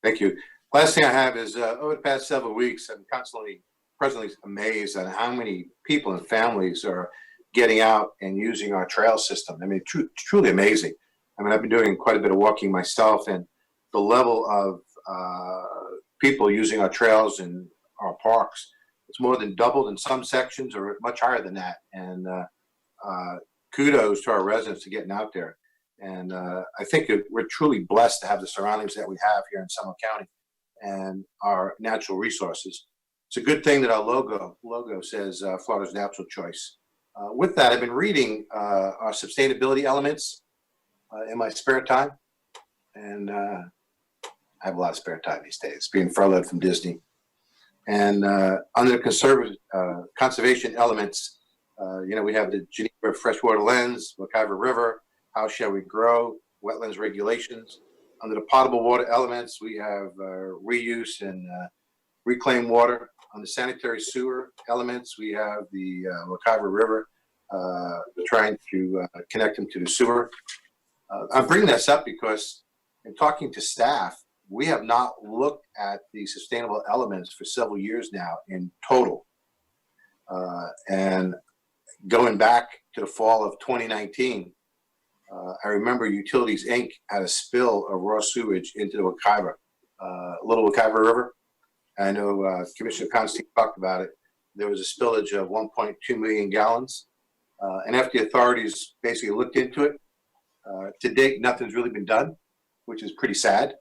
Thank you. Last thing I have is over the past several weeks, I'm presently amazed at how many people and families are getting out and using our trail system. I mean, truly amazing. I mean, I've been doing quite a bit of walking myself, and the level of people using our trails and our parks, it's more than doubled in some sections, or much higher than that. And kudos to our residents for getting out there. And I think we're truly blessed to have the surroundings that we have here in Seminole County and our natural resources. It's a good thing that our logo says Florida's natural choice. With that, I've been reading our sustainability elements in my spare time. And I have a lot of spare time these days, being furloughed from Disney. And under the conservation elements, we have the Geneva Freshwater Lens, McIver River, how shall we grow, wetlands regulations. Under the potable water elements, we have reuse and reclaimed water. On the sanitary sewer elements, we have the McIver River, trying to connect them to the sewer. I'm bringing this up because in talking to staff, we have not looked at the sustainable elements for several years now in total. And going back to the fall of 2019, I remember Utilities Inc. had a spill of raw sewage into the Little McIver River. I know Commissioner Constantine talked about it. There was a spillage of 1.2 million gallons. And after the authorities basically looked into it, to date, nothing's really been done, which is pretty sad.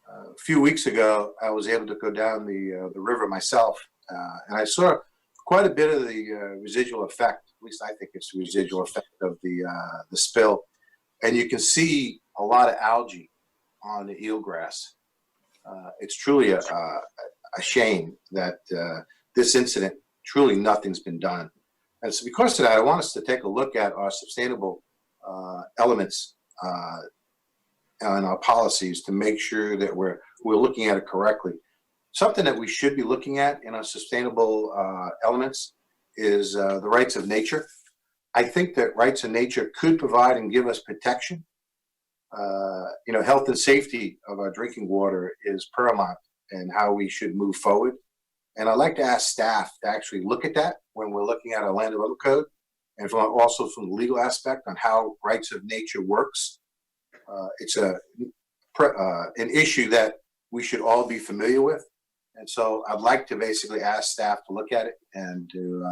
A few weeks ago, I was able to go down the river myself, and I saw quite a bit of the residual effect. At least I think it's the residual effect of the spill. And you can see a lot of algae on the eelgrass. It's truly a shame that this incident, truly nothing's been done. And so because of that, I want us to take a look at our sustainable elements and our policies to make sure that we're looking at it correctly. Something that we should be looking at in our sustainable elements is the rights of nature. I think that rights of nature could provide and give us protection. Health and safety of our drinking water is paramount in how we should move forward. And I'd like to ask staff to actually look at that when we're looking at our land development code, and also from the legal aspect on how rights of nature works. It's an issue that we should all be familiar with. And so I'd like to basically ask staff to look at it and to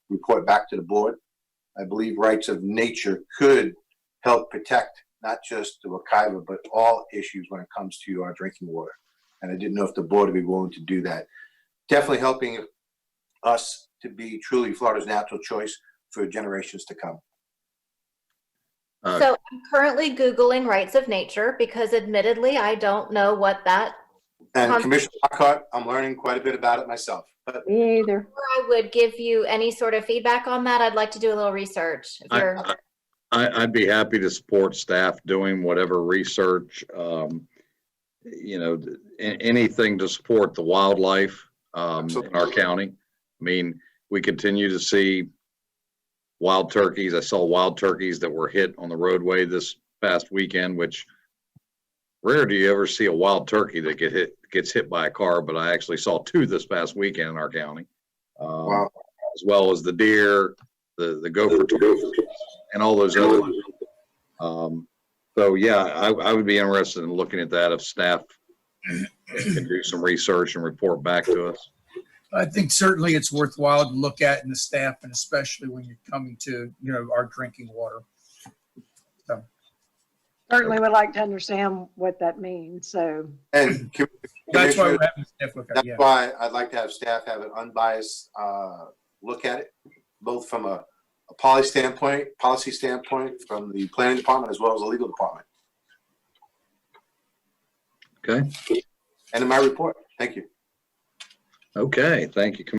report back to the board. I believe rights of nature could help protect not just the McIver, but all issues when it comes to our drinking water. And I didn't know if the board would be willing to do that. Definitely helping us to be truly Florida's natural choice for generations to come. So I'm currently Googling rights of nature because admittedly, I don't know what that. And Commissioner Lockhart, I'm learning quite a bit about it myself. But me either. Before I would give you any sort of feedback on that, I'd like to do a little research. I'd be happy to support staff doing whatever research, anything to support the wildlife in our county. I mean, we continue to see wild turkeys. I saw wild turkeys that were hit on the roadway this past weekend, which rare do you ever see a wild turkey that gets hit by a car, but I actually saw 2 this past weekend in our county. wow. As well as the deer, the gopher tortoise, and all those other ones. So yeah, I would be interested in looking at that if staff can do some research and report back to us. I think certainly it's worthwhile to look at in the staff, and especially when you're coming to, our drinking water. So. Certainly would like to understand what that means. So. And That's why we're having staff look at it. That's why I'd like to have staff have an unbiased look at it, both from a policy standpoint, from the planning department as well as the legal department. Okay. And in my report, thank you. Okay, thank you.